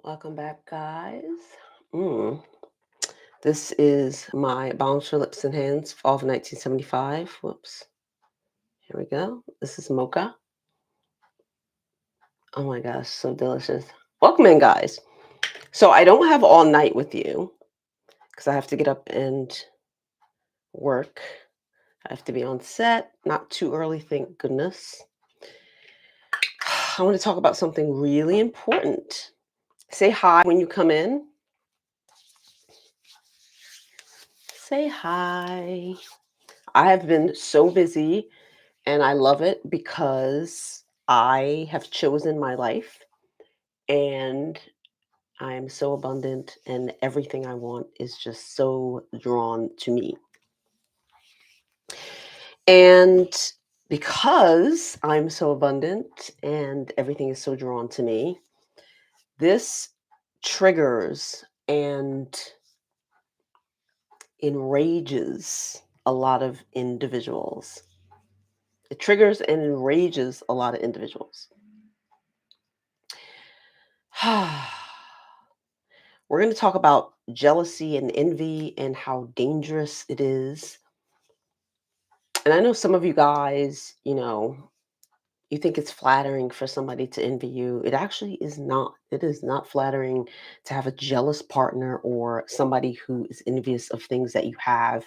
Welcome back, guys. Mm. This is my Balms for Lips and Hands, fall of 1975. Whoops. Here we go. This is mocha. Oh my gosh, so delicious. Welcome in, guys. So I don't have all night with you because I have to get up and work. I have to be on set, not too early, thank goodness. I want to talk about something really important. Say hi when you come in. Say hi. I have been so busy and I love it because I have chosen my life and I am so abundant and everything I want is just so drawn to me. And because I'm so abundant and everything is so drawn to me, this triggers and enrages a lot of individuals. It triggers and enrages a lot of individuals. We're going to talk about jealousy and envy and how dangerous it is. And I know some of you guys, you think it's flattering for somebody to envy you. It actually is not. It is not flattering to have a jealous partner or somebody who is envious of things that you have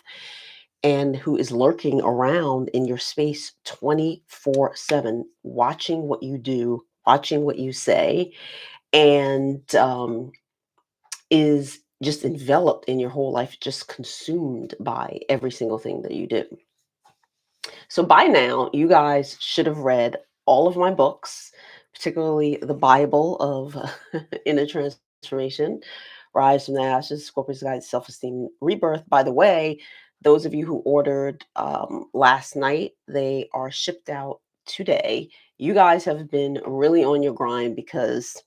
and who is lurking around in your space 24/7, watching what you do, watching what you say, and is just enveloped in your whole life, just consumed by every single thing that you do. So by now, you guys should have read all of my books, particularly the Bible of Inner Transformation, Rise from the Ashes, Scorpio's Guide, to Self-Esteem, Rebirth. By the way, those of you who ordered last night, they are shipped out today. You guys have been really on your grind because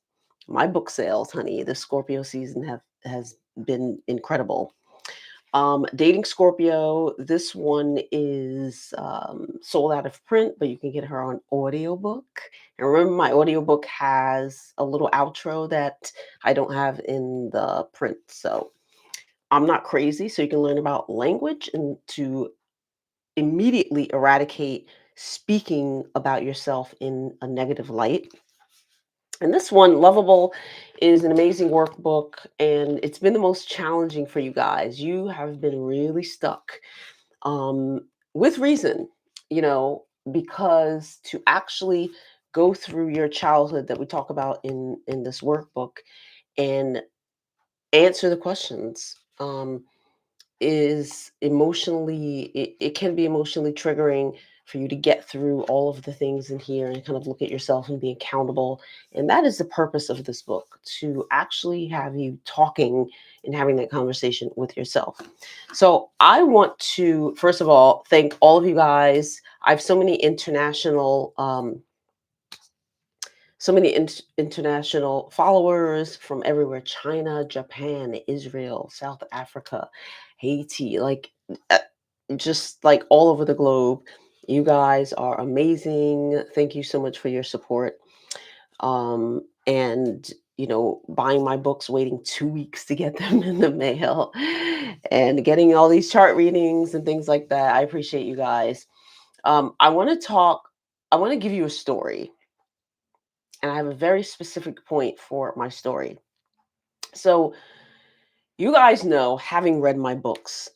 my book sales, honey, the Scorpio season has been incredible. Dating Scorpio, this one is sold out of print, but you can get her on audiobook. And remember, my audiobook has a little outro that I don't have in the print. So I'm not crazy. So you can learn about language and to immediately eradicate speaking about yourself in a negative light. And this one, Lovable, is an amazing workbook, and it's been the most challenging for you guys. You have been really stuck, with reason, because to actually go through your childhood that we talk about in this workbook and answer the questions is emotionally it can be emotionally triggering for you to get through all of the things in here and kind of look at yourself and be accountable. And that is the purpose of this book, to actually have you talking and having that conversation with yourself. So I want to first of all thank all of you guys. I have so many international followers from everywhere: China, Japan, Israel, South Africa, Haiti, uh, just like all over the globe. You guys are amazing. Thank you so much for your support. And buying my books, waiting 2 weeks to get them in the mail, and getting all these chart readings and things like that. I appreciate you guys. I want to talk. I want to give you a story, and I have a very specific point for my story. So, you guys know, having read my books,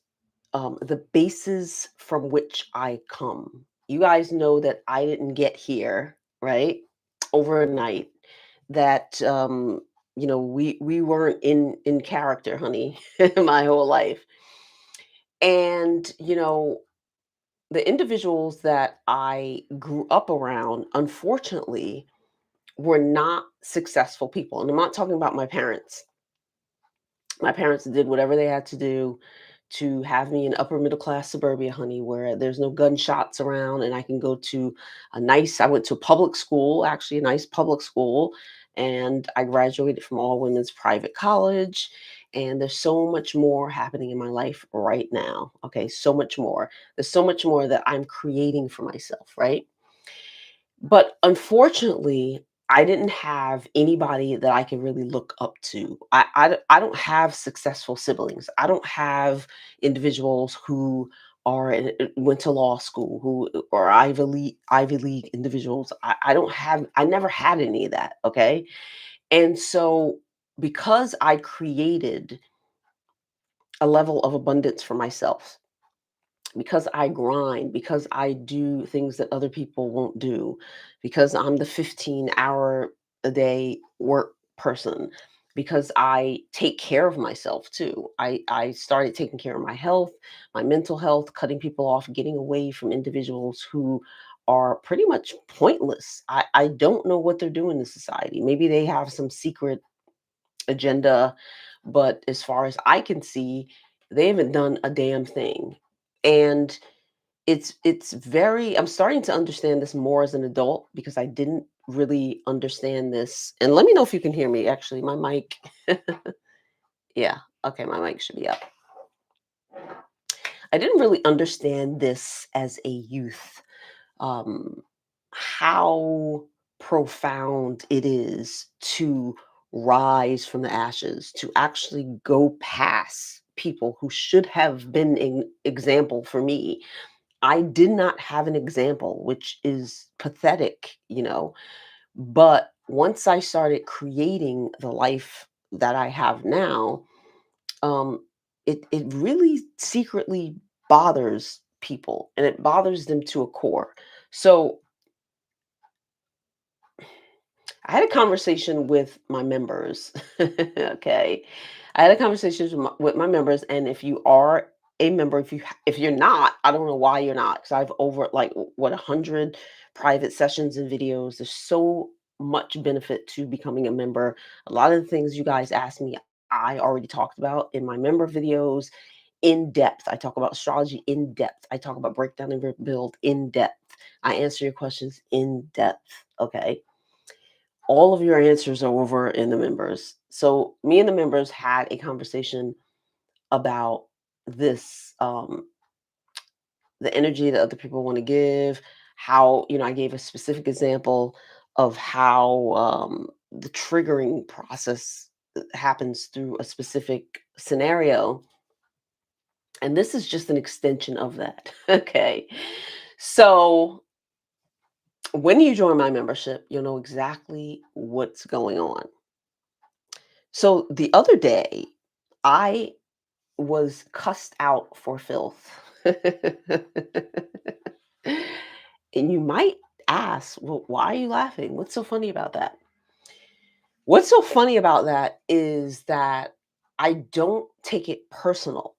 the bases from which I come. You guys know that I didn't get here, right, overnight. That we weren't in character, honey, my whole life. And the individuals that I grew up around, unfortunately, were not successful people. And I'm not talking about my parents. My parents did whatever they had to do to have me in upper middle class suburbia, honey, where there's no gunshots around and I can go to I went to a public school, actually a nice public school, and I graduated from all women's private college. And there's so much more happening in my life right now. Okay, so much more. There's so much more that I'm creating for myself, right? But unfortunately, I didn't have anybody that I could really look up to. I don't have successful siblings. I don't have individuals who went to law school, who or Ivy League individuals. I don't have. I never had any of that. Okay, and so because I created a level of abundance for myself, because I grind, because I do things that other people won't do, because I'm the 15-hour a day work person, because I take care of myself too. I started taking care of my health, my mental health, cutting people off, getting away from individuals who are pretty much pointless. I don't know what they're doing in society. Maybe they have some secret agenda, but as far as I can see, they haven't done a damn thing. And it's very I'm starting to understand this more as an adult because I didn't really understand this. And let me know if you can hear me. Actually, my mic, yeah, okay, my mic should be up. I didn't really understand this as a youth. um, how profound it is to rise from the ashes, to actually go past people who should have been an example for me. I did not have an example, which is pathetic. But once I started creating the life that I have now, um, it really secretly bothers people, and it bothers them to a core. So I had a conversation with my members. Okay, I had a conversation with my members, and if you are a member, if you're not, I don't know why you're not, because I've over like what 100 private sessions and videos. There's so much benefit to becoming a member. A lot of the things you guys asked me, I already talked about in my member videos in depth. I talk about astrology in depth. I talk about breakdown and build in depth. I answer your questions in depth. Okay, all of your answers are over in the members. So me and the members had a conversation about this, the energy that other people want to give, how, I gave a specific example of how the triggering process happens through a specific scenario. And this is just an extension of that. Okay. So when you join my membership, you'll know exactly what's going on. So the other day, I was cussed out for filth. And you might ask, well, why are you laughing? What's so funny about that? What's so funny about that is that I don't take it personal.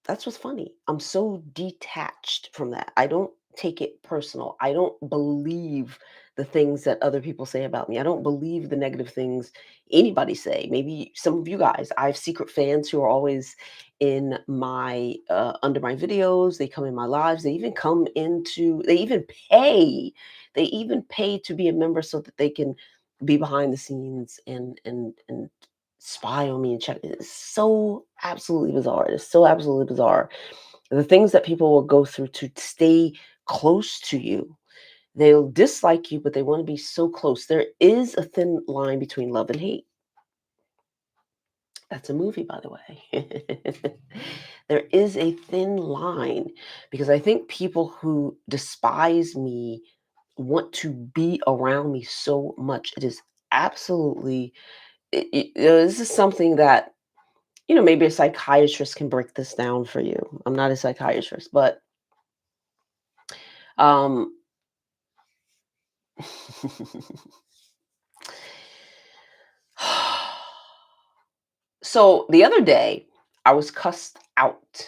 That's what's funny. I'm so detached from that. I don't take it personal. I don't believe the things that other people say about me. I don't believe the negative things anybody say. Maybe some of you guys. I have secret fans who are always in my under my videos. They come in my lives. They even pay. They even pay to be a member so that they can be behind the scenes and spy on me and check. It's so absolutely bizarre. It's so absolutely bizarre. The things that people will go through to stay close to you. They'll dislike you, but they want to be so close. There is a thin line between love and hate. That's a movie, by the way. There is a thin line because I think people who despise me want to be around me so much. It is absolutely, this is something that maybe a psychiatrist can break this down for you. I'm not a psychiatrist, but um so the other day I was cussed out.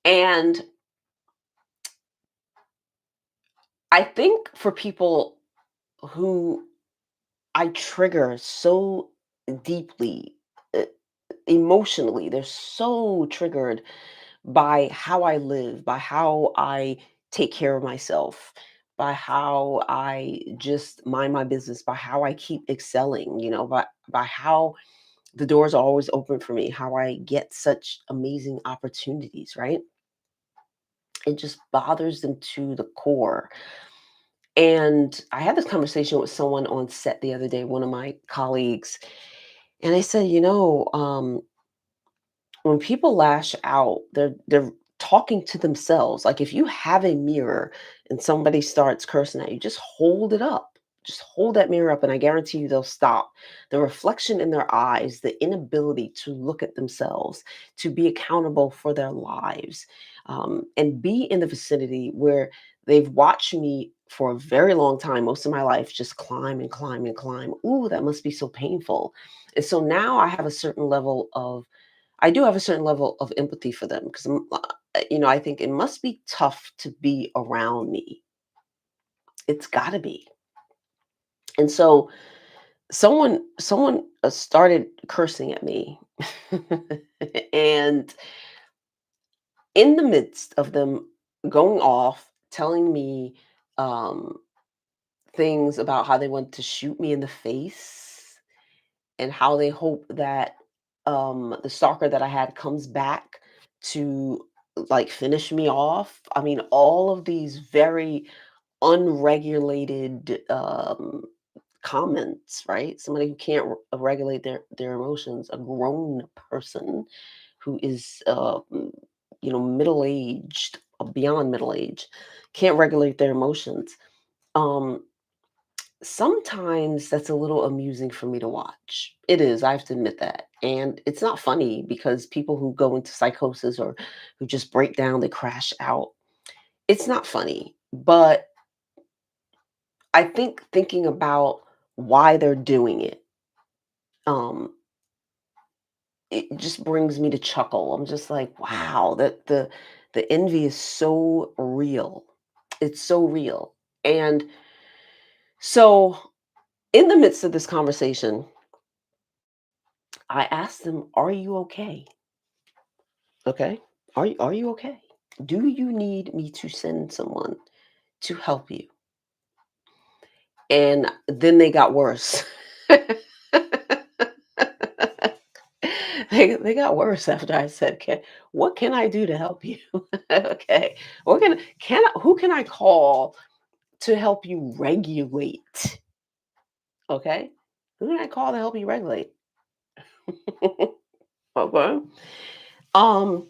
And I think for people who I trigger so deeply, uh, emotionally, they're so triggered by how I live, by how I take care of myself, by how I just mind my business, by how I keep excelling, by how the doors are always open for me, how I get such amazing opportunities, right? It just bothers them to the core. And I had this conversation with someone on set the other day, one of my colleagues, and I said, when people lash out, they're talking to themselves. Like if you have a mirror and somebody starts cursing at you, just hold it up. Just hold that mirror up, and I guarantee you they'll stop. The reflection in their eyes, the inability to look at themselves, to be accountable for their lives, and be in the vicinity where they've watched me for a very long time, most of my life, just climb and climb and climb. Ooh, that must be so painful. And so now I do have a certain level of empathy for them because I think it must be tough to be around me. It's got to be. And so someone started cursing at me, and in the midst of them going off, telling me um, things about how they want to shoot me in the face and how they hope that the stalker that I had comes back to like finish me off. I mean, all of these very unregulated comments, right? Somebody who can't regulate their emotions, a grown person who is, middle aged, beyond middle age, can't regulate their emotions. Um, Sometimes that's a little amusing for me to watch. It is, I have to admit that. And it's not funny because people who go into psychosis or who just break down, they crash out. It's not funny. But I think thinking about why they're doing it, um, it just brings me to chuckle. I'm just like, wow, that the envy is so real. It's so real. And so in the midst of this conversation, I asked them, "Are you okay? Okay. Are you okay? Do you need me to send someone to help you?" And then they got worse. They got worse after I said, what can I do to help you?" Okay. Who can I call to help you regulate? Okay. Who can I call to help you regulate? Okay. Um,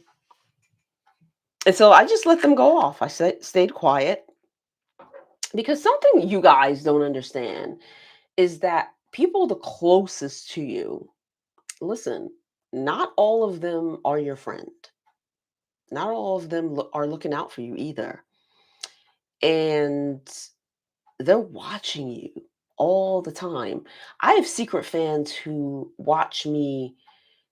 and so I just let them go off. I stayed quiet because something you guys don't understand is that people the closest to you, listen, not all of them are your friend. Not all of them are looking out for you either. And they're watching you all the time. I have secret fans who watch me.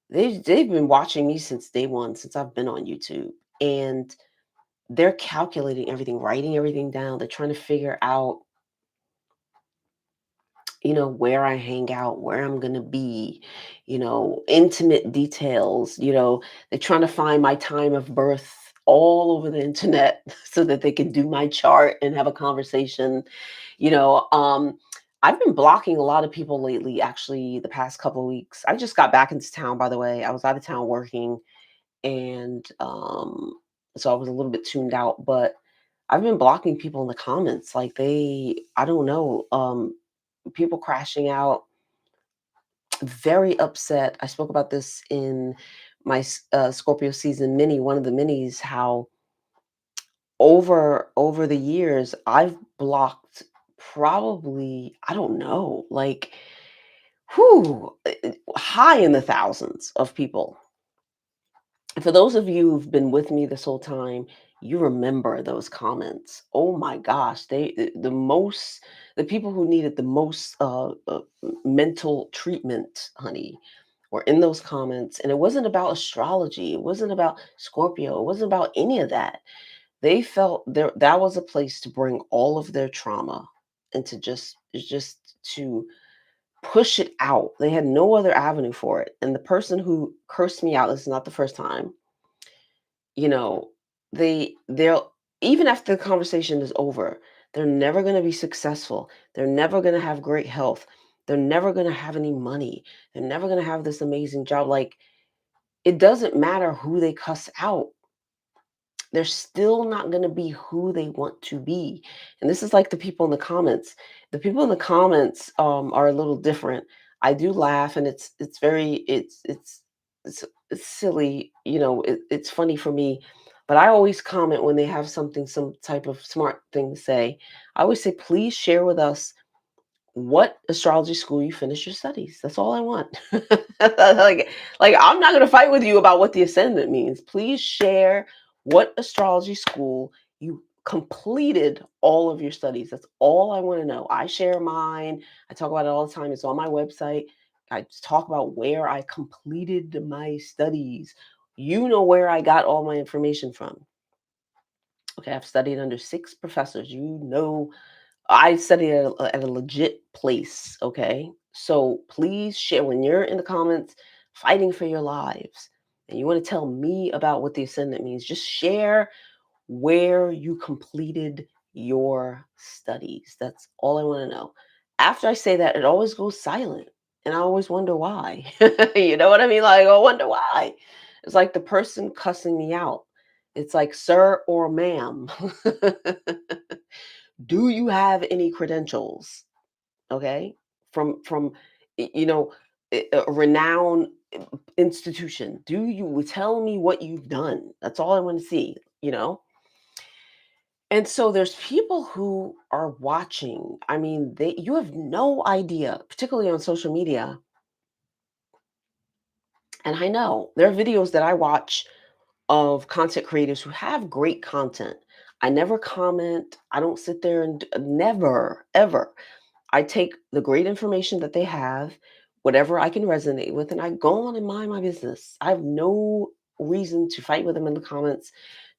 They've been watching me since day one, since I've been on YouTube. And they're calculating everything, writing everything down. They're trying to figure out, where I hang out, where I'm going to be, intimate details. They're trying to find my time of birth all over the internet so that they can do my chart and have a conversation. You know, um, I've been blocking a lot of people lately, actually, the past couple of weeks. I just got back into town, by the way. I was out of town working, and so I was a little bit tuned out, but I've been blocking people in the comments. Like I don't know, people crashing out, very upset. I spoke about this in my Scorpio season mini, one of the minis, how over the years I've blocked probably, I don't know, like high in the thousands of people. For those of you who've been with me this whole time, you remember those comments. Oh my gosh, the people who needed the most mental treatment, honey, were in those comments. And it wasn't about astrology. It wasn't about Scorpio. It wasn't about any of that. They felt that was a place to bring all of their trauma and to just to push it out. They had no other avenue for it. And the person who cursed me out, this is not the first time, you know, they'll, even after the conversation is over, they're never going to be successful. They're never going to have great health. They're never going to have any money. They're never going to have this amazing job. Like, it doesn't matter who they cuss out. they're still not going to be who they want to be. And this is like the people in the comments. The people in the comments are a little different. I do laugh, and it's very it's it's silly. It's funny for me, but I always comment when they have something, some type of smart thing to say. I always say, please share with us what astrology school you finished your studies. That's all I want. like I'm not going to fight with you about what the ascendant means. Please share what astrology school you completed all of your studies. That's all I want to know. I share mine. I talk about it all the time. It's on my website. I just talk about where I completed my studies. You know where I got all my information from. Okay, I've studied under 6 professors. I study at a legit place, okay? So please share when you're in the comments fighting for your lives and you want to tell me about what the ascendant means. Just share where you completed your studies. That's all I want to know. After I say that, it always goes silent. And I always wonder why. You know what I mean? Like, I wonder why. It's like the person cussing me out. It's like, sir or ma'am. Do you have any credentials? Okay, from a renowned institution. Do you tell me what you've done? That's all I want to see. And so there's people who are watching. I mean, they you have no idea, particularly on social media. And I know there are videos that I watch of content creators who have great content. I never comment. I don't sit there and never ever. I take the great information that they have, whatever I can resonate with, and I go on and mind my business. I have no reason to fight with them in the comments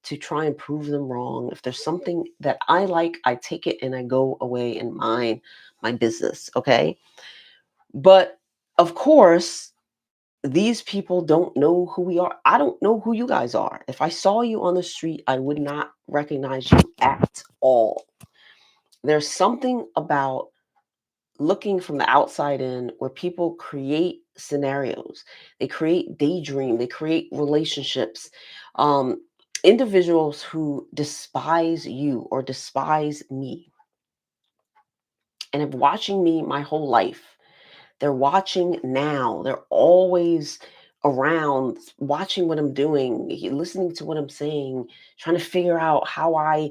to try and prove them wrong. If there's something that I like, I take it and I go away and mind my business. Okay. But of course, these people don't know who we are. I don't know who you guys are. If I saw you on the street, I would not recognize you at all. There's something about looking from the outside in where people create scenarios, they create daydream, they create relationships. um Individuals who despise you or despise me and have watching me my whole life, they're watching now, they're always around watching what I'm doing, listening to what I'm saying, trying to figure out how I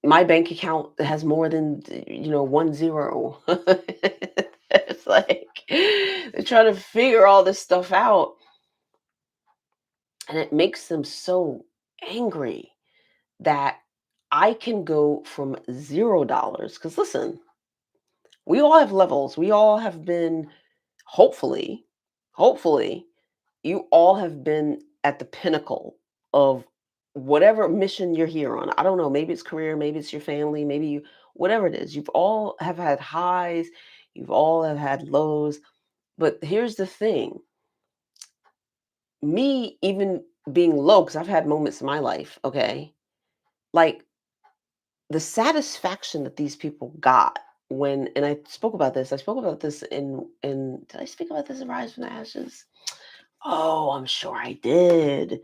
my bank account has more than 1 zero. It's like they're trying to figure all this stuff out, and it makes them so angry that I can go from $0. Because listen, we all have levels. We all have been, hopefully, hopefully, you all have been at the pinnacle of whatever mission you're here on. I don't know, maybe it's career, maybe it's your family, maybe you, whatever it is. You've all have had highs, you've all have had lows. But here's the thing. Me even being low, because I've had moments in my life, okay? Like the satisfaction that these people got when, and I spoke about this in did I speak about this in Rise from the Ashes? Oh, I'm sure I did.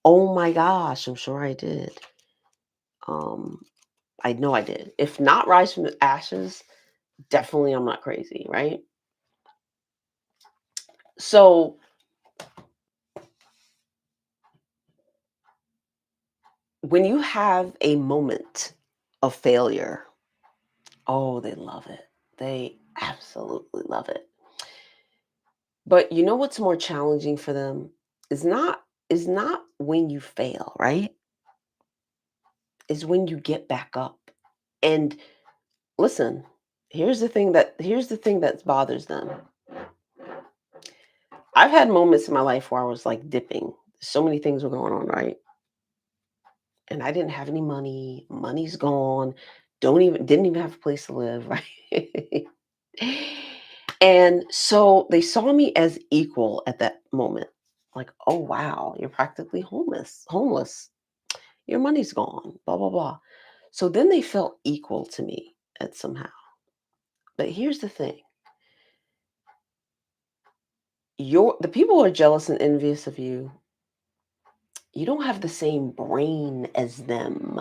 Oh my gosh, I'm sure I did. Um, I know I did. If not Rise from the Ashes, definitely I'm Not Crazy, right? So when you have a moment of failure, oh, they love it. They absolutely love it. But you know what's more challenging for them is not when you fail, right? Is when you get back up. And listen, here's the thing that bothers them. I've had moments in my life where I was like dipping. So many things were going on, right? And I didn't have any money. Money's gone. Didn't even have a place to live, right? And so they saw me as equal at that moment. Like, oh wow, you're practically homeless. Homeless. Your money's gone. Blah blah blah. So then they felt equal to me at somehow. But here's the thing. The people who are jealous and envious of you, You don't have the same brain as them.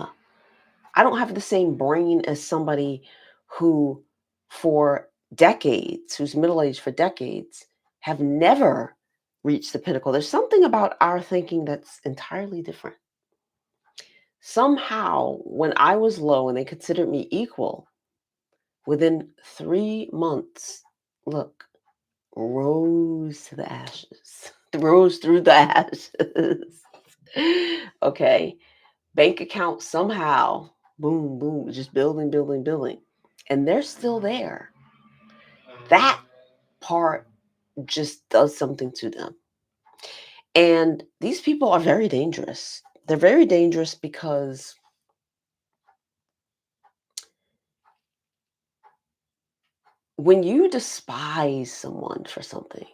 I don't have the same brain as somebody who, for decades, who's middle aged for decades, have never reached the pinnacle. There's something about our thinking that's entirely different. Somehow, when I was low and they considered me equal, within 3 months, look, rose to the ashes, rose through the ashes. Okay. Bank account somehow, boom, boom, just building, building, building. And they're still there. That part just does something to them. And these people are very dangerous. They're very dangerous because when you despise someone for something,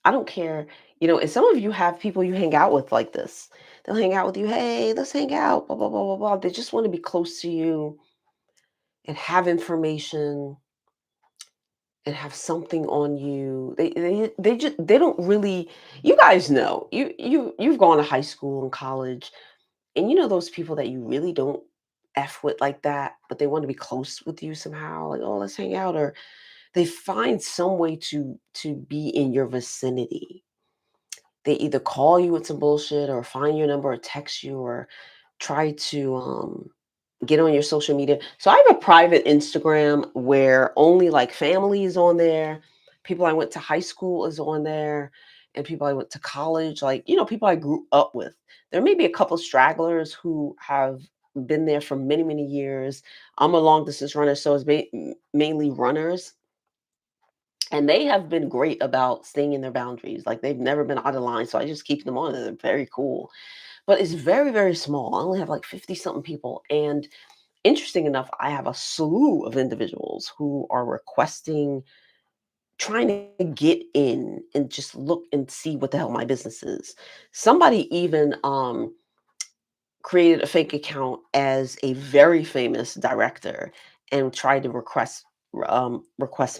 I don't care, and some of you have people you hang out with like this. They'll hang out with you, hey, let's hang out, blah, blah, blah, blah, blah. They just want to be close to you and have information and have something on you. They don't really, you guys know. You've gone to high school and college, and you know those people that you really don't F with like that, but they want to be close with you somehow, like, oh, let's hang out, or they find some way to be in your vicinity. They either call you with some bullshit or find your number or text you or try to get on your social media. So I have a private Instagram where only like family is on there, people I went to high school is on there, and people I went to college, like, people I grew up with. There may be a couple stragglers who have been there for many, many years. I'm a long distance runner, so it's mainly runners. And they have been great about staying in their boundaries. Like they've never been out of line. So I just keep them on. They're very cool. But it's very, very small. I only have like 50 something people. And interesting enough, I have a slew of individuals who are requesting, trying to get in and just look and see what the hell my business is. Somebody even created a fake account as a very famous director and tried to request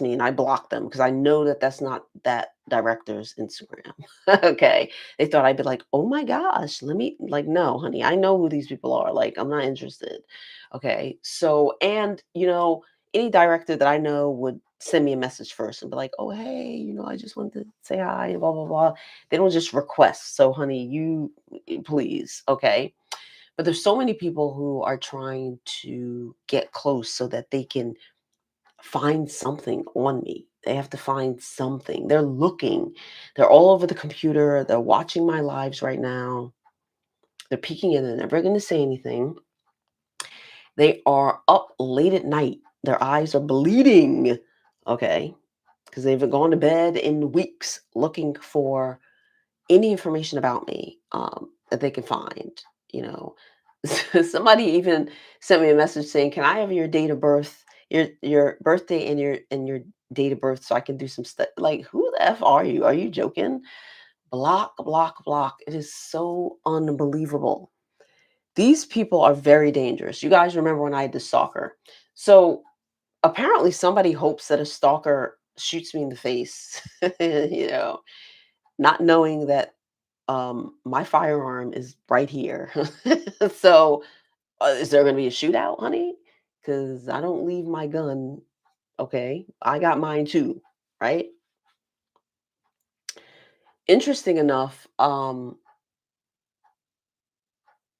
me, and I blocked them because I know that that's not that director's Instagram. Okay. They thought I'd be like, "Oh my gosh, let me," like, no, honey, I know who these people are. Like, I'm not interested. Okay. So, and any director that I know would send me a message first and be like, "Oh, hey, I just wanted to say hi and blah blah blah." They don't just request. So, honey, you please, okay? But there's so many people who are trying to get close so that they can find something on me. They have to find something. They're looking. They're all over the computer. They're watching my lives right now. They're peeking in. They're never going to say anything. They are up late at night. Their eyes are bleeding. Okay. Because they haven't gone to bed in weeks looking for any information about me that they can find. You know, somebody even sent me a message saying, "Can I have your date of birth, your birthday and your date of birth, so I can do some stuff?" Like, who the f are you? Are you joking? Block, block, block. It is so unbelievable. These people are very dangerous. You guys remember when I had the stalker? So apparently, somebody hopes that a stalker shoots me in the face. you know, not knowing that my firearm is right here. So, is there gonna be a shootout, honey? Because I don't leave my gun, okay? I got mine too, right? Interesting enough,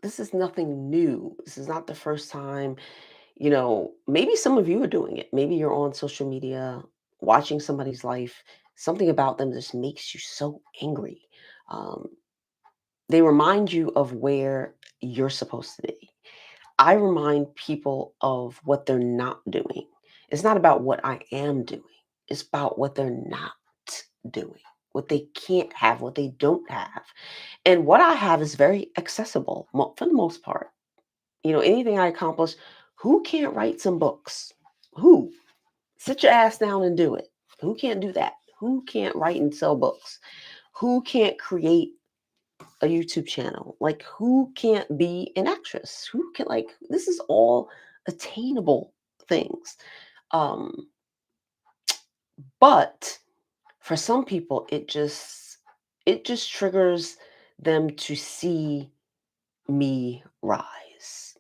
this is nothing new. This is not the first time, maybe some of you are doing it. Maybe you're on social media watching somebody's life. Something about them just makes you so angry. Um, they remind you of where you're supposed to be. I remind people of what they're not doing. It's not about what I am doing. It's about what they're not doing, what they can't have, what they don't have. And what I have is very accessible for the most part. Anything I accomplish, who can't write some books? Who? Sit your ass down and do it. Who can't do that? Who can't write and sell books? Who can't create a YouTube channel? Like, who can't be an actress? Who can, like, this is all attainable things. Um, but for some people, it just triggers them to see. me rise.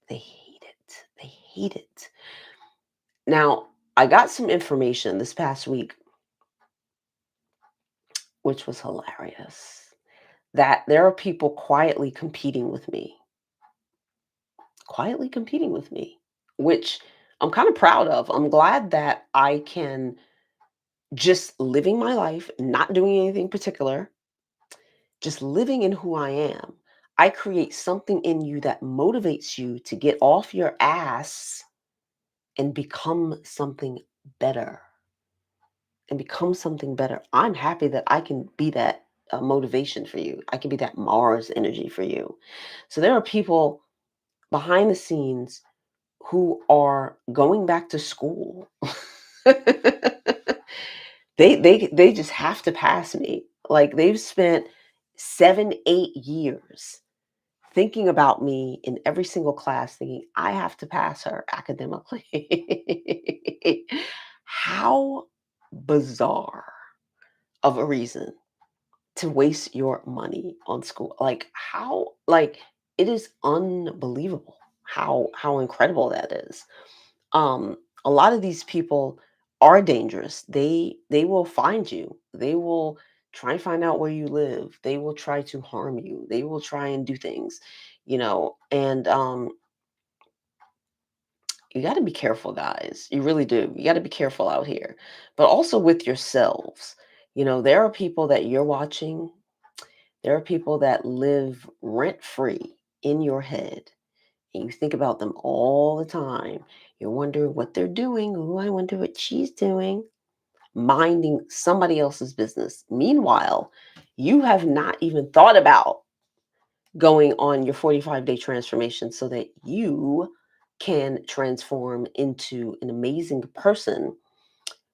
They hate it. They hate it. Now, I got some information this past week, which was hilarious, that there are people quietly competing with me, which I'm kind of proud of. I'm glad that I can just living my life, not doing anything particular, just living in who I am. I create something in you that motivates you to get off your ass and become something better I'm happy that I can be that motivation for you. I can be that Mars energy for you. So there are people behind the scenes who are going back to school. They just have to pass me. Like they've spent 7, 8 years thinking about me in every single class, thinking I have to pass her academically. How bizarre of a reason to waste your money on school. Like how like it is unbelievable how incredible that is. Um a lot of these people are dangerous. They will find you. They will try and find out where you live. They will try to harm you. They will try and do things, and you got to be careful, guys. You really do. You got to be careful out here. But also with yourselves. There are people that you're watching. There are people that live rent free in your head, and you think about them all the time. You're wondering what they're doing. Oh, I wonder what she's doing. Minding somebody else's business. Meanwhile, you have not even thought about going on your 45-day transformation so that you can transform into an amazing person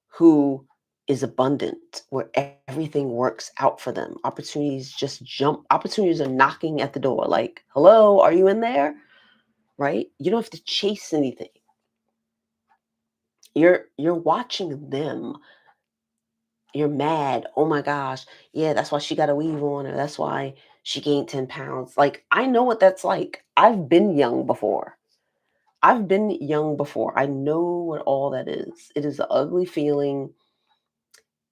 who is abundant, where everything works out for them. Opportunities are knocking at the door. Like, hello, are you in there? Right? You don't have to chase anything. You're watching them. You're mad. Oh my gosh. Yeah, that's why she got a weave on, or that's why she gained 10 pounds. Like, I know what that's like. I've been young before. I know what all that is. It is an ugly feeling.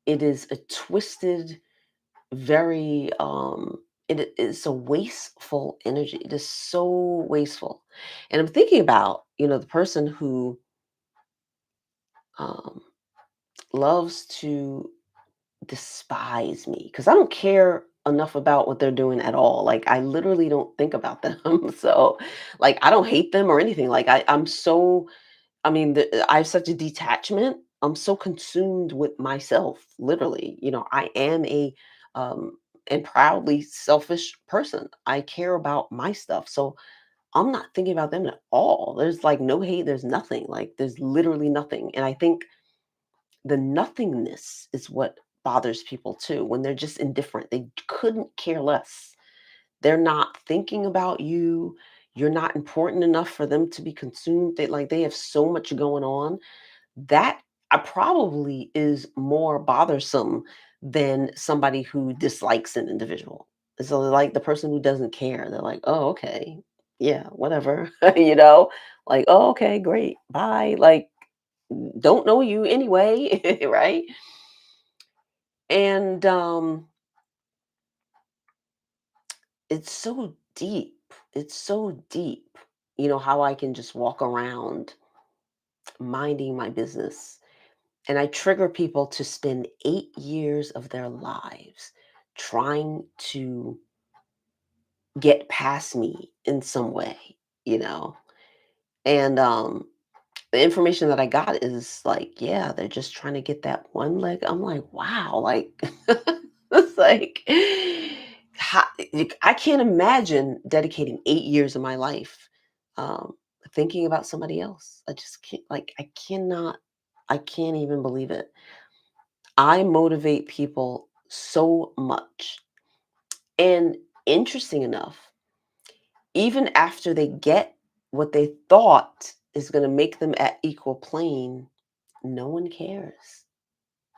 It is a twisted, very it is a wasteful energy. It is so wasteful. And I'm thinking about, the person who um loves to despise me because I don't care enough about what they're doing at all. Like I literally don't think about them. So like I don't hate them or anything. Like I'm so I have such a detachment. I'm so consumed with myself, literally. I am a um and proudly selfish person. I care about my stuff. So I'm not thinking about them at all. There's like no hate, there's nothing. Like there's literally nothing. And I think the nothingness is what bothers people too when they're just indifferent. They couldn't care less. They're not thinking about you. You're not important enough for them to be consumed. They have so much going on that probably is more bothersome than somebody who dislikes an individual. So like the person who doesn't care, they're like, oh, okay, yeah, whatever, like, oh, okay, great, bye. Like, don't know you anyway, right? And it's so deep. It's so deep. How I can just walk around minding my business. And I trigger people to spend 8 years of their lives trying to get past me in some way, you know? And the information that I got is like, yeah, they're just trying to get that one leg. I'm like, wow, like, it's like, I can't imagine dedicating 8 years of my life um, thinking about somebody else. I just can't, like, I can't even believe it. I motivate people so much. And interesting enough, even after they get what they thought is going to make them at equal plane, no one cares.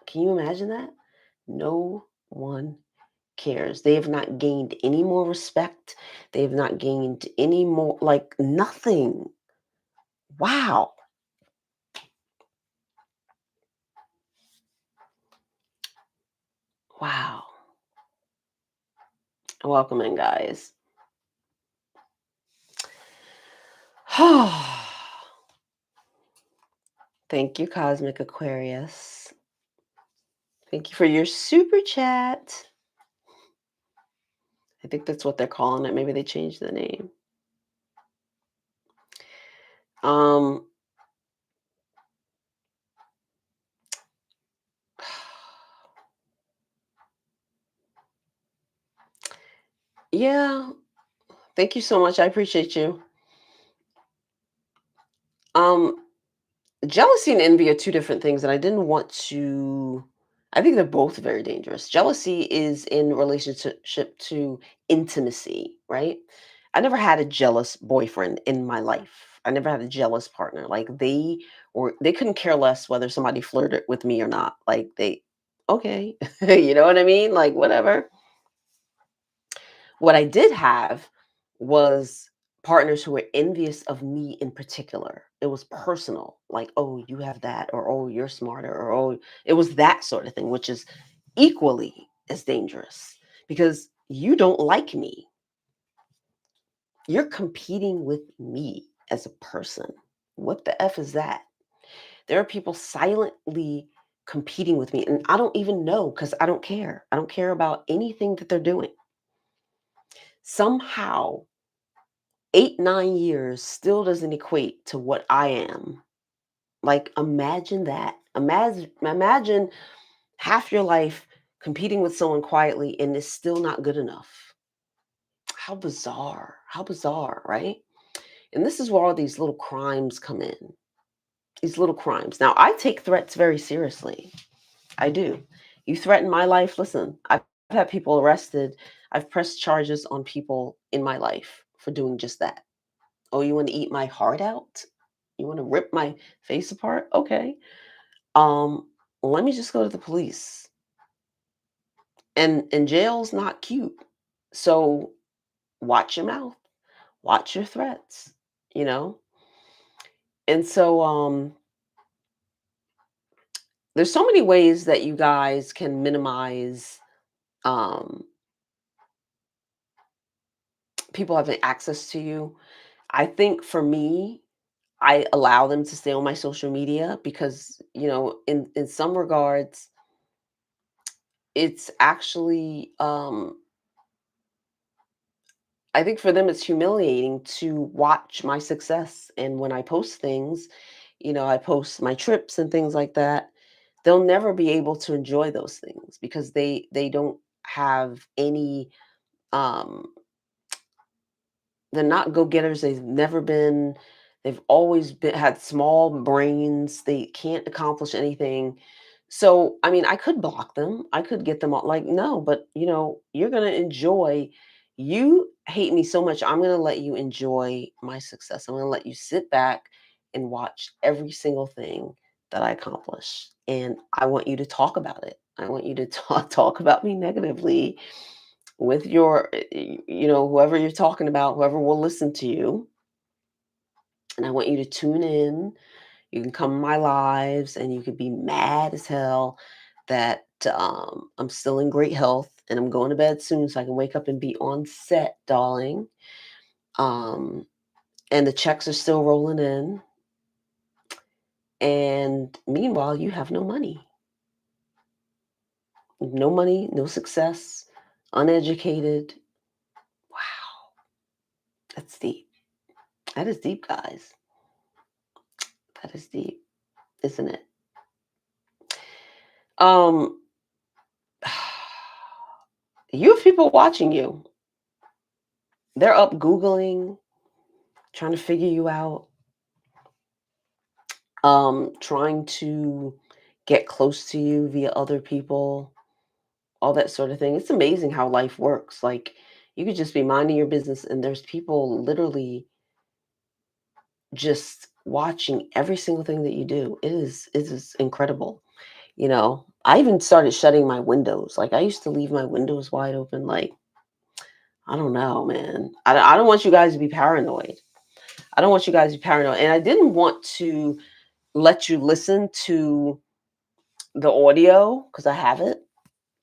Can you imagine that? No one cares. They have not gained any more respect. They have not gained any more, like nothing. Wow. Wow. Welcome in, guys. Thank you, Cosmic Aquarius. Thank you for your super chat. I think that's what they're calling it. Maybe they changed the name. Um, yeah, thank you so much. I appreciate you. Um, Jealousy and envy are two different things, and I didn't want to. I think they're both very dangerous. Jealousy is in relationship to intimacy, right? I never had a jealous boyfriend in my life. I never had a jealous partner. Like they couldn't care less whether somebody flirted with me or not. Like okay, you know what I mean? Like whatever. What I did have was partners who were envious of me in particular. It was personal, like, "Oh, you have that," or "Oh, you're smarter," or "Oh," it was that sort of thing, which is equally as dangerous because you don't like me. You're competing with me as a person. What the F is that? There are people silently competing with me, and I don't even know because I don't care. I don't care about anything that they're doing. Somehow 8, 9 years still doesn't equate to what I am. Like, imagine that. Imagine half your life competing with someone quietly and it's still not good enough. How bizarre. How bizarre, right? And this is where all these little crimes come in. These little crimes. Now, I take threats very seriously. I do. You threaten my life, listen, I've had people arrested. I've pressed charges on people in my life for doing just that. Oh, you want to eat my heart out? You want to rip my face apart? Okay. Um, Let me just go to the police. And jail's not cute. So watch your mouth. Watch your threats, you know? And so there's so many ways that you guys can minimize um people having access to you. I think for me, I allow them to stay on my social media because, in some regards, it's actually I think for them it's humiliating to watch my success. And when I post things, I post my trips and things like that, they'll never be able to enjoy those things because they don't have any um they're not go-getters. They've never been. They've always been had small brains. They can't accomplish anything. So, I mean, I could block them. I could get them all like, no, but you're gonna enjoy. You hate me so much. I'm gonna let you enjoy my success. I'm gonna let you sit back and watch every single thing that I accomplish. And I want you to talk about it. I want you to talk about me negatively with whoever you're talking about, whoever will listen to you. And I want you to tune in. You can come in my lives and you could be mad as hell that I'm still in great health and I'm going to bed soon so I can wake up and be on set, darling. Um, and the checks are still rolling in. And meanwhile, you have no money. No money, no success, uneducated. Wow, that's deep. That is deep, guys. That is deep, isn't it? Um, you have people watching you. They're up Googling, trying to figure you out, trying to get close to you via other people, all that sort of thing. It's amazing how life works. Like you could just be minding your business and there's people literally just watching every single thing that you do. It is incredible. I even started shutting my windows. Like, I used to leave my windows wide open. Like, I don't know, man. I don't want you guys to be paranoid. I don't want you guys to be paranoid. And I didn't want to let you listen to the audio because I have it.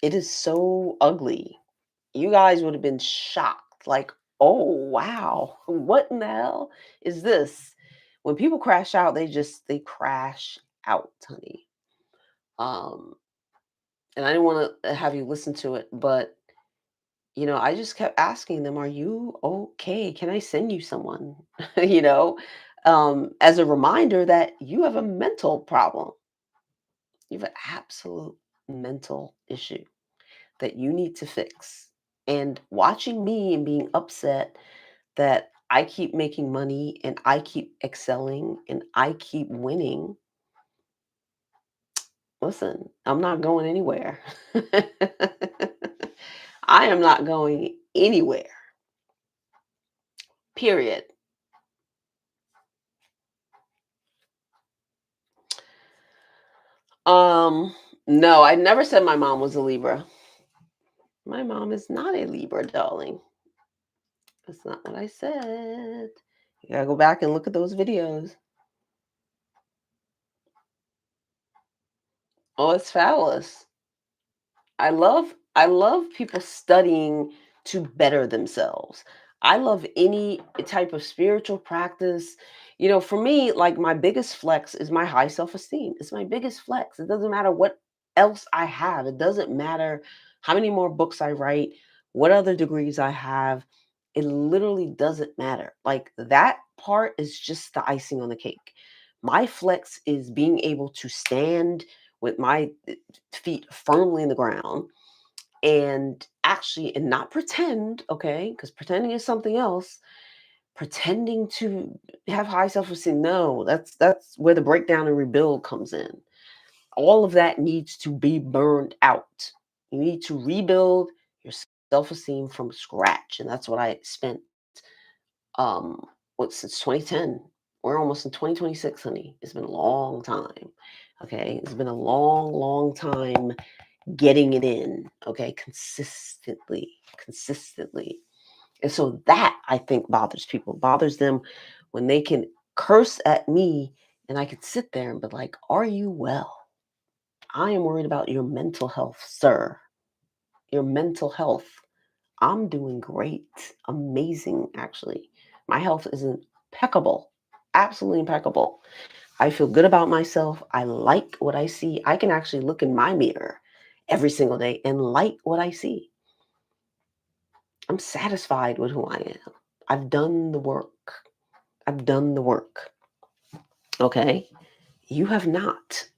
It is so ugly. You guys would have been shocked. Like, oh, wow. What in the hell is this? When people crash out, they crash out, honey. Um, and I didn't want to have you listen to it, but I just kept asking them, "Are you okay? Can I send you someone?" you know, as a reminder that you have a mental problem. You have an absolute mental issue that you need to fix. And watching me and being upset that I keep making money and I keep excelling and I keep winning. Listen, I'm not going anywhere. I am not going anywhere. Period. Um, no, I never said my mom was a Libra. My mom is not a Libra, darling. That's not what I said. You gotta go back and look at those videos. Oh, it's fabulous. I love people studying to better themselves. I love any type of spiritual practice. For me, like, my biggest flex is my high self-esteem. It's my biggest flex. It doesn't matter what else I have. It doesn't matter how many more books I write, what other degrees I have. It literally doesn't matter. Like, that part is just the icing on the cake. My flex is being able to stand with my feet firmly in the ground and not pretend, okay? Because pretending is something else. Pretending to have high self-esteem, no, that's where the breakdown and rebuild comes in. All of that needs to be burned out. You need to rebuild your self-esteem from scratch, and that's what I spent um since 2010. We're almost in 2026, honey. It's been a long time. Okay, it's been a long, long time getting it in, okay, consistently. And so that, I think, bothers people, bothers them when they can curse at me and I could sit there and be like, "Are you well? I am worried about your mental health, sir. Your mental health. I'm doing great. Amazing, actually. My health is impeccable. Absolutely impeccable. I feel good about myself. I like what I see. I can actually look in my mirror every single day and like what I see. I'm satisfied with who I am. I've done the work. I've done the work. Okay. You have not.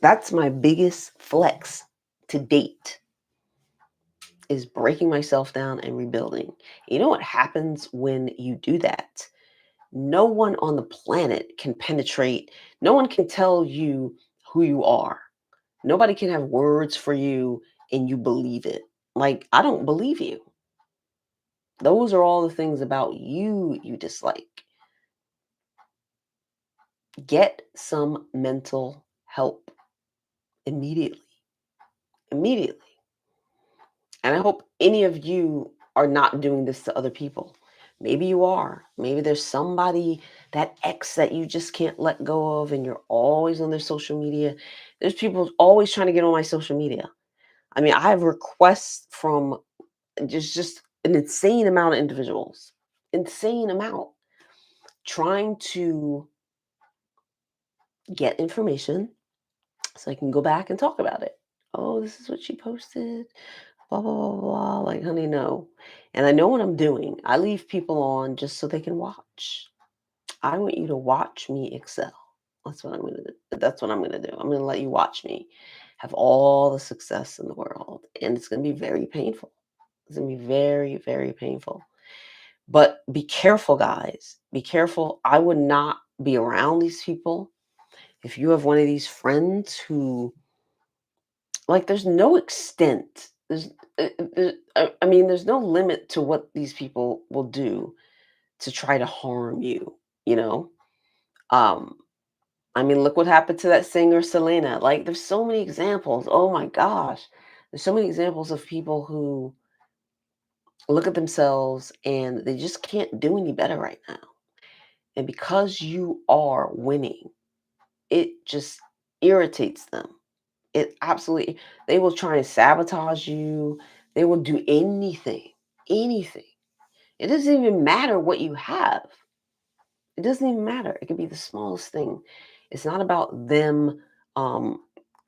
That's my biggest flex to date, is breaking myself down and rebuilding. You know what happens when you do that? No one on the planet can penetrate, no one can tell you who you are. Nobody can have words for you and you believe it. Like, I don't believe you. Those are all the things about you dislike. Get some mental help immediately. Immediately. And I hope any of you are not doing this to other people. Maybe you are. Maybe there's somebody, that ex that you just can't let go of, and you're always on their social media. There's people always trying to get on my social media. I mean, I have requests from just an insane amount of individuals, insane amount, trying to get information so I can go back and talk about it. Oh, this is what she posted. Blah, blah, blah, blah. Like, honey, no. And I know what I'm doing. I leave people on just so they can watch. I want you to watch me excel. That's what I'm gonna do. That's what I'm gonna do. I'm gonna let you watch me have all the success in the world. And it's gonna be very painful. It's gonna be very, very painful. But be careful, guys. Be careful. I would not be around these people. If you have one of these friends who, like, there's no extent. I mean, there's no limit to what these people will do to try to harm you, you know? Um, I mean, look what happened to that singer Selena. Like, there's so many examples. Oh my gosh. There's so many examples of people who look at themselves and they just can't do any better right now. And because you are winning, it just irritates them. It absolutely, they will try and sabotage you. They will do anything, anything. It doesn't even matter what you have. It doesn't even matter. It could be the smallest thing. It's not about them. Um,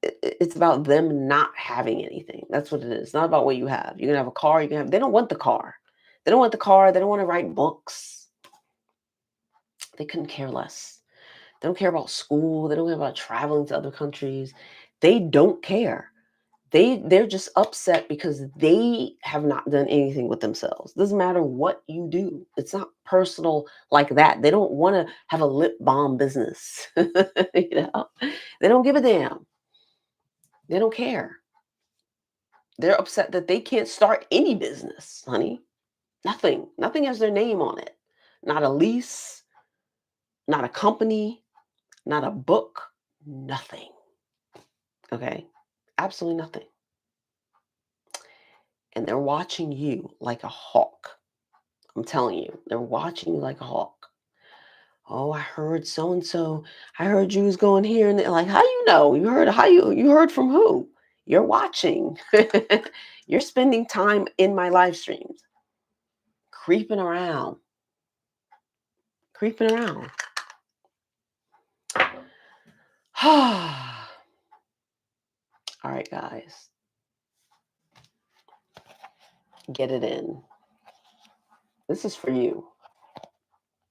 it's about them not having anything. That's what it is. It's not about what you have. You can have a car. You can have. They don't want the car. They don't want the car. They don't want to write books. They couldn't care less. They don't care about school. They don't care about traveling to other countries. They don't care. They're just upset because they have not done anything with themselves. Doesn't matter what you do. It's not personal like that. They don't want to have a lip balm business. you know, they don't give a damn. They don't care. They're upset that they can't start any business, honey. Nothing. Nothing has their name on it. Not a lease, not a company, not a book, nothing. Okay? Absolutely nothing. And they're watching you like a hawk. I'm telling you, they're watching you like a hawk. Oh, I heard so and so. I heard you was going here, and they're like, how you know? You heard how you heard from who? You're watching. You're spending time in my live streams, creeping around, creeping around. All right, guys, get it in. This is for you.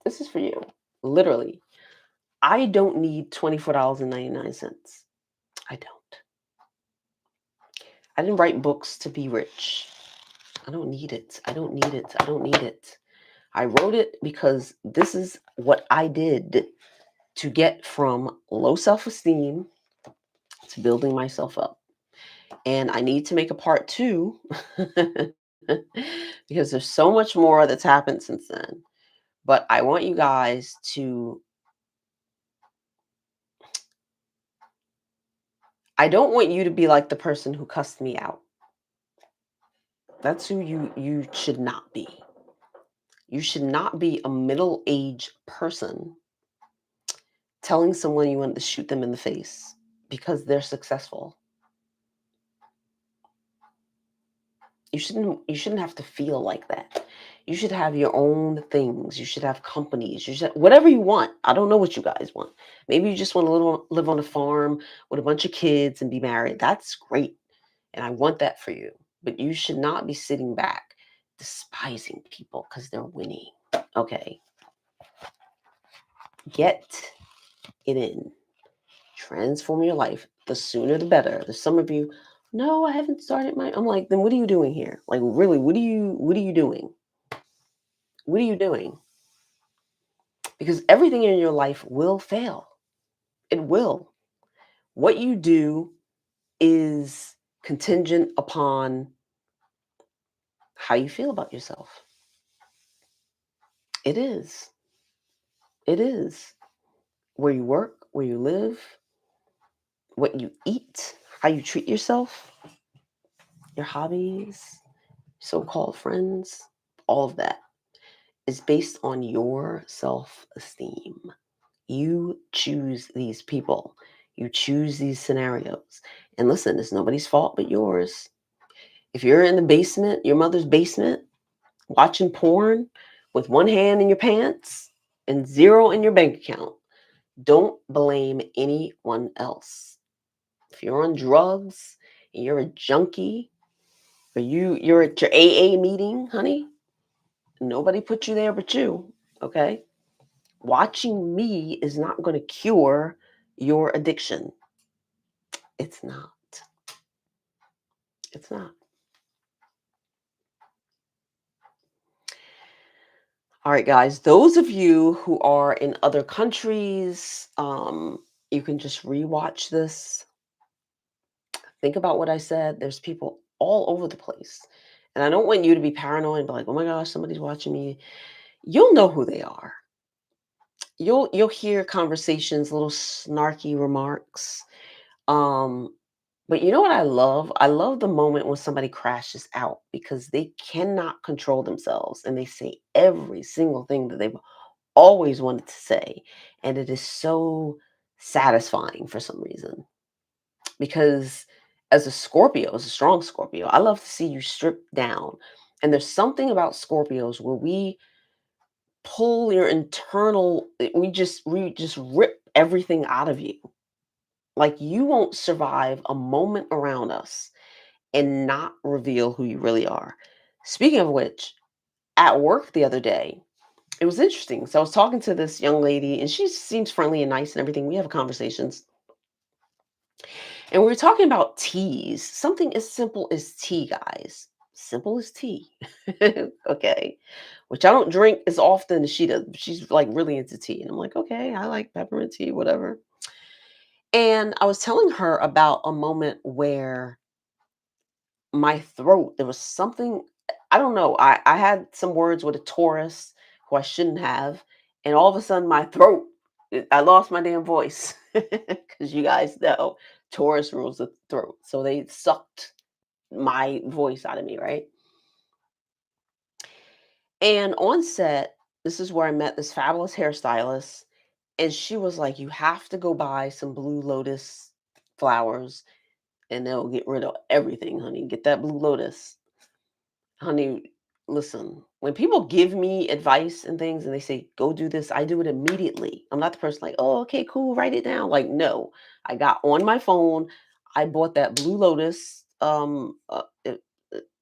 This is for you. Literally, I don't need $24.99. I don't. I didn't write books to be rich. I don't need it. I don't need it. I don't need it. I wrote it because this is what I did to get from low self esteem to building myself up. And I need to make a part two because there's so much more that's happened since then. But I want you guys to, I don't want you to be like the person who cussed me out. That's who you should not be. You should not be a middle-aged person telling someone you want to shoot them in the face because they're successful. You shouldn't have to feel like that. You should have your own things. You should have companies. You should whatever you want. I don't know what you guys want. Maybe you just want to live on a farm with a bunch of kids and be married. That's great. And I want that for you. But you should not be sitting back despising people because they're winning. Okay. Get it in. Transform your life. The sooner the better. There's some of you, no, I haven't started my. I'm like, then what are you doing here? Like, really, what are you doing? What are you doing? Because everything in your life will fail. It will. What you do is contingent upon how you feel about yourself. It is. It is. Where you work, where you live, what you eat, how you treat yourself, your hobbies, so-called friends, all of that is based on your self-esteem. You choose these people. You choose these scenarios. And listen, it's nobody's fault but yours. If you're in the basement, your mother's basement, watching porn with one hand in your pants and zero in your bank account, don't blame anyone else. If you're on drugs and you're a junkie, or you're at your AA meeting, honey, nobody put you there but you. Okay? Watching me is not going to cure your addiction. It's not. It's not. All right, guys. Those of you who are in other countries, you can just rewatch this. Think about what I said. There's people all over the place. And I don't want you to be paranoid and be like, oh my gosh, somebody's watching me. You'll know who they are. you'll hear conversations, little snarky remarks. Um, but you know what I love? I love the moment when somebody crashes out because they cannot control themselves and they say every single thing that they've always wanted to say. And it is so satisfying for some reason. Because as a Scorpio, as a strong Scorpio, I love to see you strip down. And there's something about Scorpios where we pull your internal, we just rip everything out of you. Like you won't survive a moment around us and not reveal who you really are. Speaking of which, at work the other day, it was interesting. So I was talking to this young lady and she seems friendly and nice and everything. We have conversations. And we were talking about teas, something as simple as tea, guys. Simple as tea. Okay. Which I don't drink as often as she does. She's like really into tea. And I'm like, okay, I like peppermint tea, whatever. And I was telling her about a moment where my throat, there was something, I don't know. I had some words with a Taurus who I shouldn't have. And all of a sudden my throat, I lost my damn voice. Because you guys know Taurus rules the throat. So they sucked my voice out of me, right? And on set, this is where I met this fabulous hairstylist. And she was like, you have to go buy some blue lotus flowers and they'll get rid of everything, honey. Get that blue lotus. Honey, listen, when people give me advice and things and they say, go do this, I do it immediately. I'm not the person like, oh, okay, cool, write it down. Like, no, I got on my phone. I bought that Blue Lotus.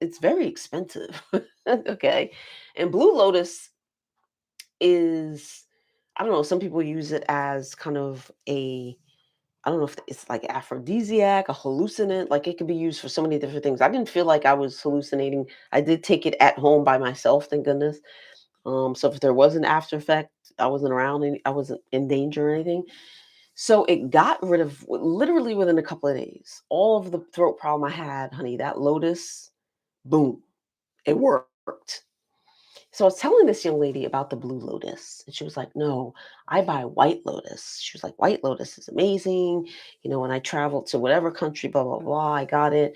It's very expensive. Okay. And Blue Lotus is, I don't know, some people use it as kind of a, I don't know if it's like aphrodisiac, a hallucinant, like it could be used for so many different things. I didn't feel like I was hallucinating. I did take it at home by myself, thank goodness. So if there was an after effect, I wasn't around and I wasn't in danger or anything. So it got rid of literally within a couple of days. All of the throat problem I had, honey, that lotus, boom, it worked. So I was telling this young lady about the blue lotus, and she was like, "No, I buy white lotus." She was like, "White lotus is amazing. You know, when I travel to whatever country, blah blah blah, I got it."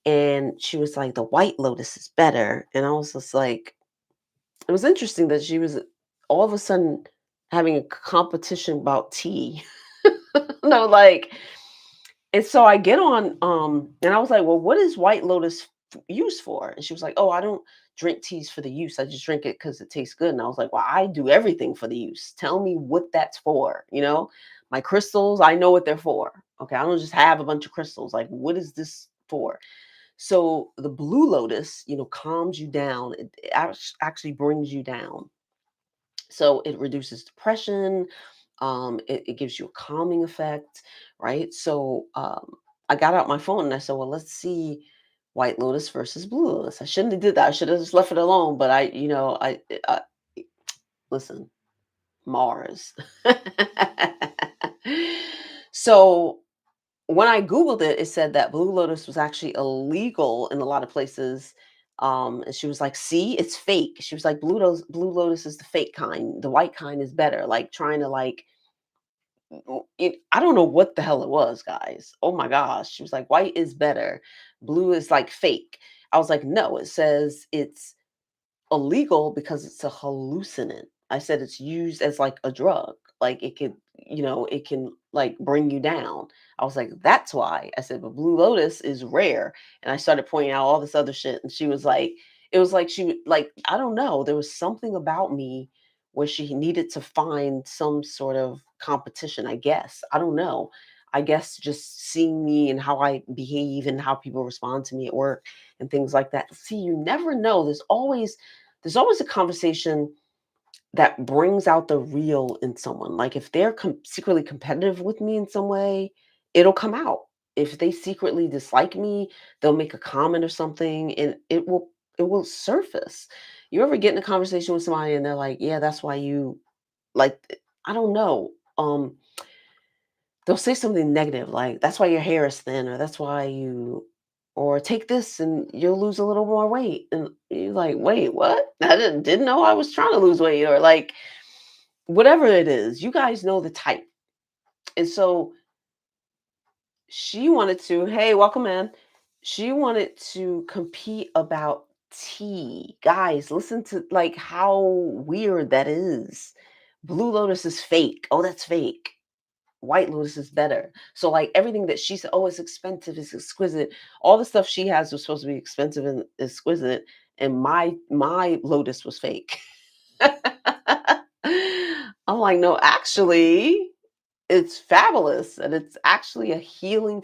And she was like, "The white lotus is better." And I was just like, it was interesting that she was all of a sudden having a competition about tea. No, like, and so I get on, and I was like, "Well, what is White Lotus used for?" And she was like, "Oh, I don't drink teas for the use. I just drink it because it tastes good." And I was like, "Well, I do everything for the use. Tell me what that's for. You know, my crystals, I know what they're for. Okay, I don't just have a bunch of crystals. Like, what is this for?" So the Blue Lotus, calms you down. It actually brings you down. So it reduces depression. It gives you a calming effect, right? So I got out my phone and I said, well, let's see White Lotus versus Blue Lotus. I shouldn't have did that. I should have just left it alone. But I listen, Mars. So when I Googled it, it said that Blue Lotus was actually illegal in a lot of places. And she was like, see, it's fake. She was like, Blue Lotus is the fake kind. The white kind is better. Like trying to like I don't know what the hell it was, guys. Oh my gosh. She was like, white is better. Blue is like fake. I was like, no, it says it's illegal because it's a hallucinant. I said it's used as like a drug. Like it can like bring you down. I was like, that's why. I said, but Blue Lotus is rare. And I started pointing out all this other shit. And she was like, it was like she would like, I don't know. There was something about me where she needed to find some sort of competition, I guess. I don't know. I guess just seeing me and how I behave and how people respond to me at work and things like that. See, you never know. There's always a conversation that brings out the real in someone. Like if they're secretly competitive with me in some way, it'll come out. If they secretly dislike me, they'll make a comment or something, and it will surface. You ever get in a conversation with somebody and they're like, "Yeah, that's why you like." I don't know. They'll say something negative like, "That's why your hair is thin," or "That's why you," or "Take this and you'll lose a little more weight." And you're like, "Wait, what? I didn't know I was trying to lose weight," or like, whatever it is, you guys know the type. And so she wanted to, hey, welcome in. She wanted to compete about tea. Guys, listen to like how weird that is. Blue Lotus is fake. Oh, that's fake. White Lotus is better. So like everything that she said, oh, it's expensive, it's exquisite. All the stuff she has was supposed to be expensive and exquisite, and my Lotus was fake. I'm like, no, actually, it's fabulous, and it's actually a healing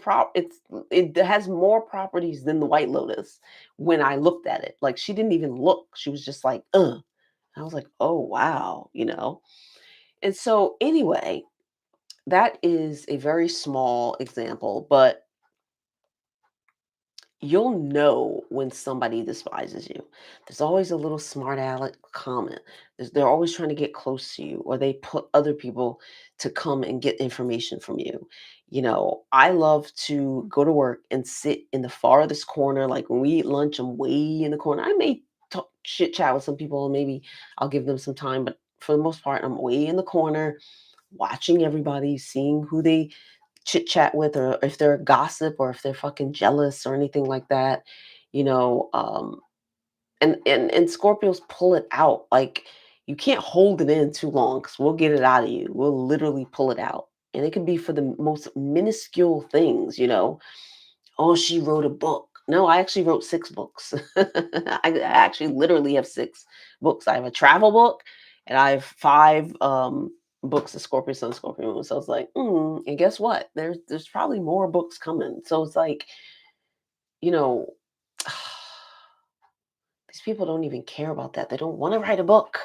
it has more properties than the White Lotus when I looked at it. Like she didn't even look. She was just like, "Uh." I was like, "Oh, wow," you know? And so anyway, that is a very small example, but you'll know when somebody despises you. There's always a little smart aleck comment. They're always trying to get close to you, or they put other people to come and get information from you. You know, I love to go to work and sit in the farthest corner. Like when we eat lunch, I'm way in the corner. I may talk chit chat with some people, and maybe I'll give them some time, but for the most part, I'm way in the corner, watching everybody, seeing who they chit chat with, or if they're gossip, or if they're fucking jealous or anything like that, you know. And Scorpios pull it out. Like you can't hold it in too long because we'll get it out of you. We'll literally pull it out. And it can be for the most minuscule things, you know. Oh, she wrote a book. No, I actually wrote 6 books. I actually literally have 6 books. I have a travel book, and I have 5 books of Scorpio Sun, Scorpio Moon. So it's like, and guess what? There's probably more books coming. So it's like, you know, these people don't even care about that. They don't want to write a book.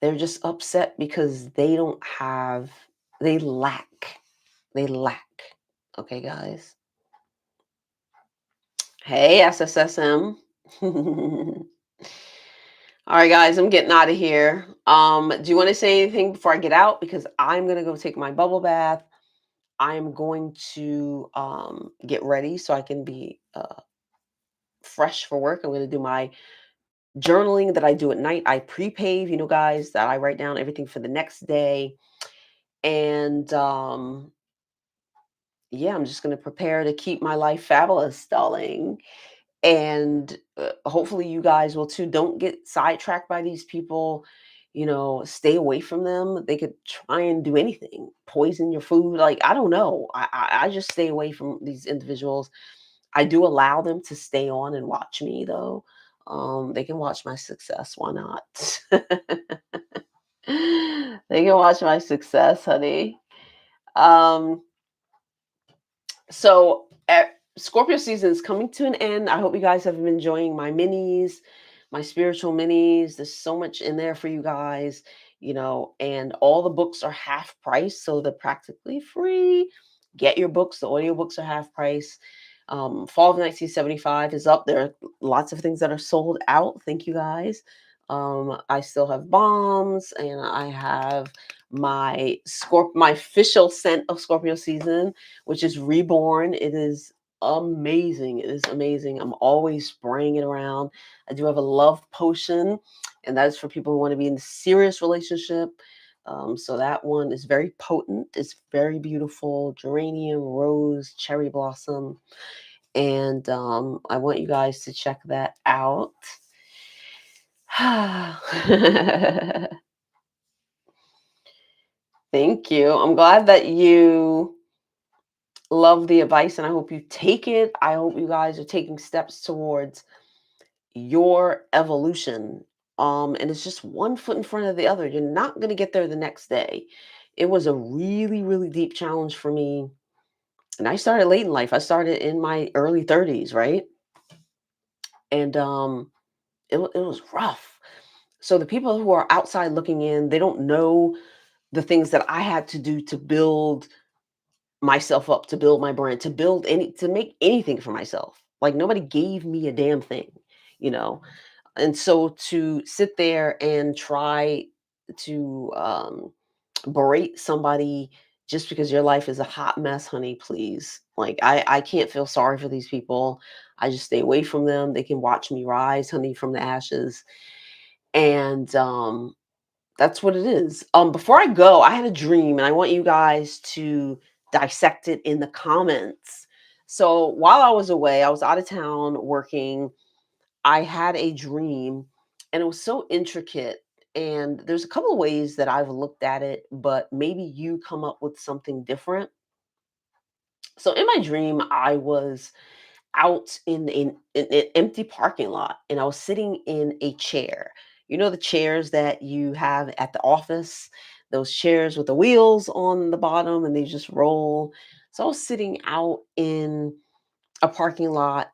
They're just upset because they lack. They lack. Okay, guys. Hey, SSSM. All right, guys, I'm getting out of here. Do you want to say anything before I get out? Because I'm gonna go take my bubble bath. I'm going to get ready so I can be fresh for work. I'm gonna do my journaling that I do at night. I pre-pave, you know, guys, that I write down everything for the next day. And yeah, I'm just gonna prepare to keep my life fabulous, darling. And hopefully you guys will too. Don't get sidetracked by these people. You know, stay away from them. They could try and do anything, poison your food. Like I don't know. I just stay away from these individuals. I do allow them to stay on and watch me though. They can watch my success. Why not? They can watch my success, honey. Um, so Scorpio season is coming to an end. I hope you guys have been enjoying my minis, my spiritual minis. There's so much in there for you guys, you know, and all the books are half price, so they're practically free. Get your books. The audiobooks are half price. Fall of 1975 is up. There are lots of things that are sold out. Thank you guys. I still have bombs, and I have my official scent of Scorpio season, which is Reborn. It is amazing. It is amazing. I'm always spraying it around. I do have a love potion, and that is for people who want to be in a serious relationship. So that one is very potent. It's very beautiful. Geranium, rose, cherry blossom. And I want you guys to check that out. Thank you. I'm glad that you love the advice, and I hope you take it. I hope you guys are taking steps towards your evolution. And it's just one foot in front of the other. You're not going to get there the next day. It was a really, really deep challenge for me. And I started late in life. I started in my early 30s, right? And it was rough. So the people who are outside looking in, they don't know the things that I had to do to build myself up, to build my brand, to make anything for myself. Like nobody gave me a damn thing, you know. And so to sit there and try to berate somebody just because your life is a hot mess, honey, please. Like I can't feel sorry for these people. I just stay away from them. They can watch me rise, honey, from the ashes. And That's what it is. Before I go, I had a dream and I want you guys to dissect it in the comments. So while I was away, I was out of town working. I had a dream and it was so intricate. And there's a couple of ways that I've looked at it, but maybe you come up with something different. So in my dream, I was out in an empty parking lot and I was sitting in a chair. You know the chairs that you have at the office, those chairs with the wheels on the bottom and they just roll. So I was sitting out in a parking lot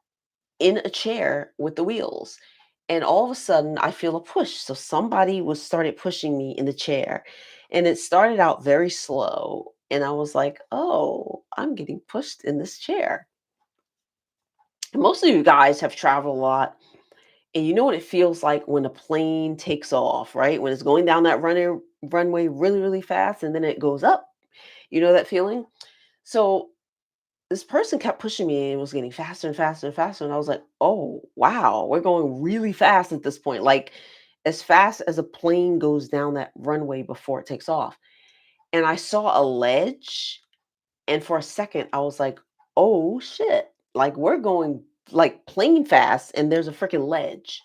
in a chair with the wheels. And all of a sudden I feel a push. So somebody was started pushing me in the chair. And it started out very slow. And I was like, oh, I'm getting pushed in this chair. And most of you guys have traveled a lot. And you know what it feels like when a plane takes off, right? When it's going down that runway really, really fast and then it goes up. You know that feeling? So this person kept pushing me and it was getting faster and faster and faster. And I was like, oh, wow, we're going really fast at this point. Like as fast as a plane goes down that runway before it takes off. And I saw a ledge. And for a second, I was like, oh shit. Like we're going like plane fast and there's a freaking ledge.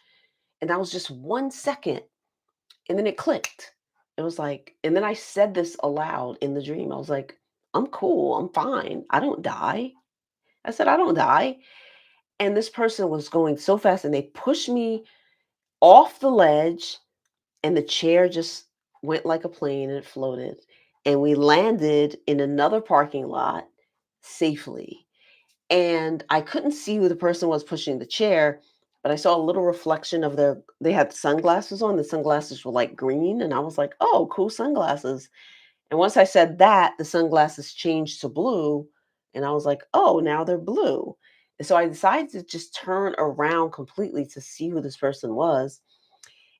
And that was just 1 second, and then it clicked. It was like and then I said this aloud in the dream. I was like, "I'm cool, I'm fine. I don't die." I said, "I don't die." And this person was going so fast, and they pushed me off the ledge, and the chair just went like a plane, and it floated, and we landed in another parking lot safely. And I couldn't see who the person was pushing the chair, but I saw a little reflection of their they had sunglasses on, the sunglasses were, like, green, and I was like, "Oh, cool sunglasses." And once I said that, the sunglasses changed to blue, and I was like, "Oh, now they're blue." And so I decided to just turn around completely to see who this person was,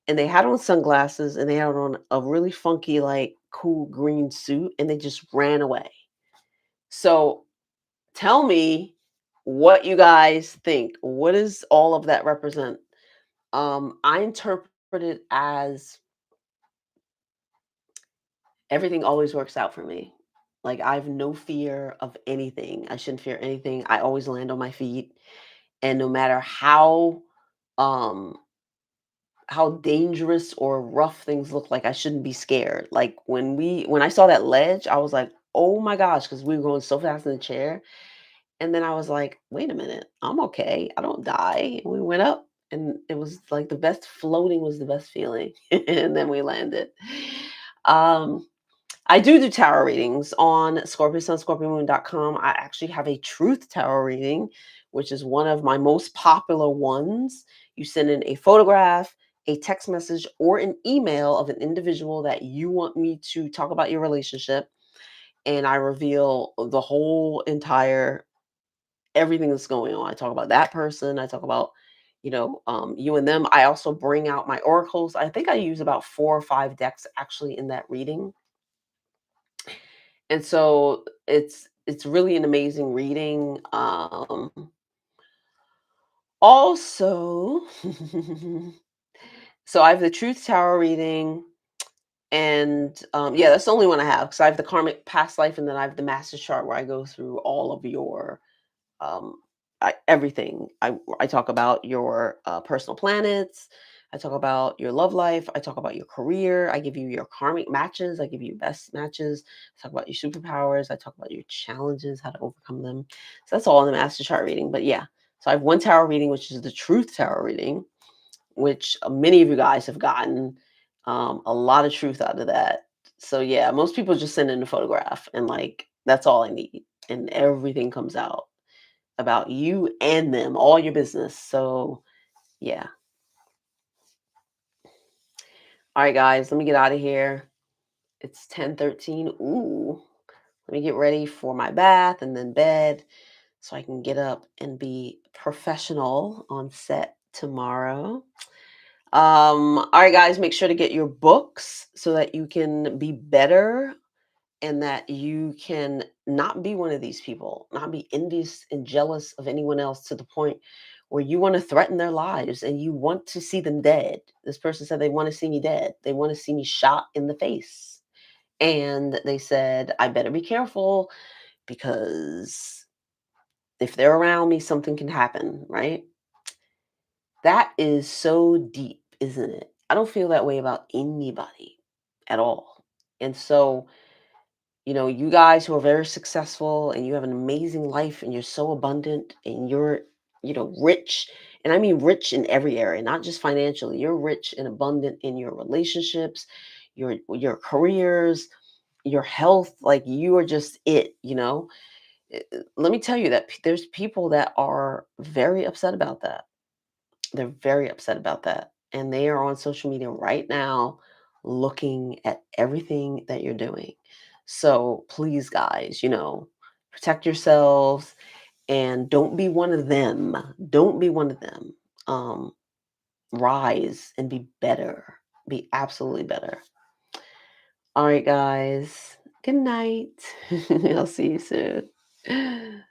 and they had on sunglasses, and they had on a really funky, like, cool green suit, and they just ran away. So tell me what you guys think. What does all of that represent? I interpret it as everything always works out for me. Like I have no fear of anything. I shouldn't fear anything. I always land on my feet. And no matter um how dangerous or rough things look like, I shouldn't be scared. Like when I saw that ledge, I was like, oh my gosh, because we were going so fast in the chair. And then I was like, "Wait a minute, I'm okay. I don't die." And we went up and it was like the best floating was the best feeling. And then we landed. Um, I do tarot readings on ScorpioSunScorpioMoon.com. I actually have a truth tarot reading, which is one of my most popular ones. You send in a photograph, a text message, or an email of an individual that you want me to talk about your relationship, and I reveal the whole entire everything that's going on. I talk about that person. I talk about, you and them. I also bring out my oracles. I think I use about 4 or 5 decks actually in that reading, and so it's really an amazing reading. Also, so I have the Truth Tower reading, and yeah, that's the only one I have because I have the Karmic Past Life, and then I have the Master Chart where I go through all of your um everything. I talk about your personal planets. I talk about your love life. I talk about your career. I give you your karmic matches. I give you best matches. I talk about your superpowers. I talk about your challenges, how to overcome them. So that's all in the master chart reading. But yeah, so I have one tarot reading, which is the truth tarot reading, which many of you guys have gotten a lot of truth out of that. So yeah, most people just send in a photograph, and like that's all I need, and everything comes out about you and them, all your business. So, yeah. All right, guys, let me get out of here. It's 10:13. Ooh, let me get ready for my bath and then bed so I can get up and be professional on set tomorrow. All right, guys, make sure to get your books so that you can be better and that you can not be one of these people, not be envious and jealous of anyone else to the point or you want to threaten their lives and you want to see them dead. This person said they want to see me dead. They want to see me shot in the face. And they said, I better be careful because if they're around me, something can happen, right? That is so deep, isn't it? I don't feel that way about anybody at all. And so, you guys who are very successful and you have an amazing life and you're so abundant and you're, rich. And I mean rich in every area, not just financially. You're rich and abundant in your relationships, your careers, your health. Like you are just it. Let me tell you that there's people that are very upset about that. They're very upset about that. And they are on social media right now looking at everything that you're doing. So please, guys, protect yourselves and don't be one of them. Don't be one of them. Um, Rise and be better. Be absolutely better. All right, guys. Good night. I'll see you soon.